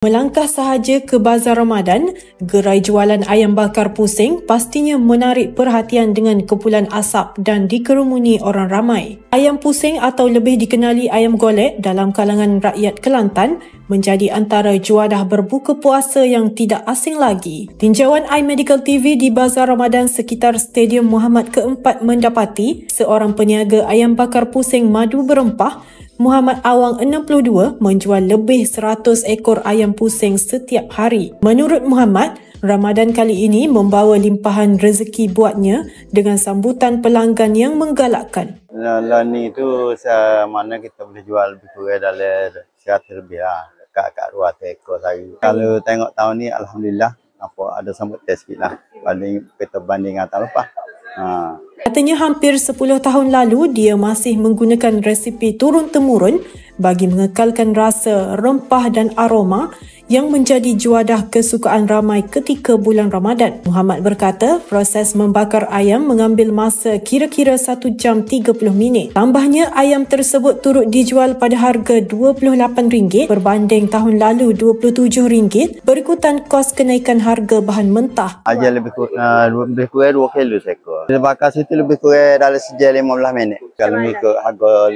Melangkah sahaja ke Bazar Ramadan, gerai jualan ayam bakar pusing pastinya menarik perhatian dengan kepulan asap dan dikerumuni orang ramai. Ayam pusing atau lebih dikenali ayam golek dalam kalangan rakyat Kelantan menjadi antara juadah berbuka puasa yang tidak asing lagi. Tinjauan iMedical TV di Bazar Ramadan sekitar Stadium Muhammad Keempat mendapati seorang peniaga ayam bakar pusing madu berempah, Muhammad Awang 62 menjual lebih 100 ekor ayam pusing setiap hari. Menurut Muhammad, Ramadan kali ini membawa limpahan rezeki buatnya dengan sambutan pelanggan yang menggalakkan. Ni tu mana kita boleh jual lebih kurang dalam 100 lebih lah. Dekat 200 ekor sehari. Kalau tengok tahun ni, Alhamdulillah, ada sambutan sikit lah. Kita banding tahun lepas. Katanya hampir 10 tahun lalu dia masih menggunakan resipi turun-temurun bagi mengekalkan rasa, rempah dan aroma yang menjadi juadah kesukaan ramai ketika bulan Ramadan. Muhammad berkata proses membakar ayam mengambil masa kira-kira 1 jam 30 minit. Tambahnya ayam tersebut turut dijual pada harga RM28 berbanding tahun lalu RM27 berikutan kos kenaikan harga bahan mentah. Aja lebih kurang 2 kilo seekor. Kita bakar situ lebih kurang dalam sejam 15 minit. Kalau ikut harga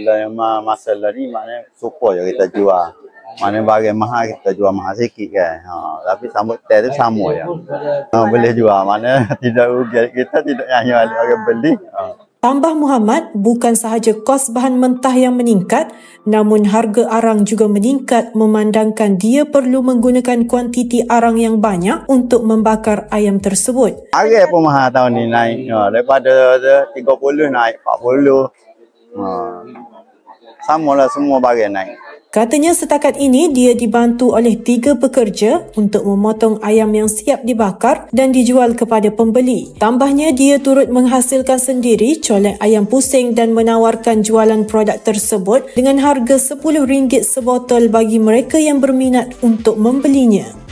masalah ni maknanya super je kita jual. Mana barang mahal kita jual mahal sikit kan. Tapi sambutan tu sama je. Boleh jual mana tidak rugi. Kita tidak hanya ada orang beli. Tambah Muhammad, bukan sahaja kos bahan mentah yang meningkat, namun harga arang juga meningkat memandangkan dia perlu menggunakan kuantiti arang yang banyak untuk membakar ayam tersebut. Harga pun mahal tahun ni naik. Daripada 30 naik 40. Samalah semua barang naik. Katanya setakat ini dia dibantu oleh 3 pekerja untuk memotong ayam yang siap dibakar dan dijual kepada pembeli. Tambahnya dia turut menghasilkan sendiri colek ayam pusing dan menawarkan jualan produk tersebut dengan harga RM10 sebotol bagi mereka yang berminat untuk membelinya.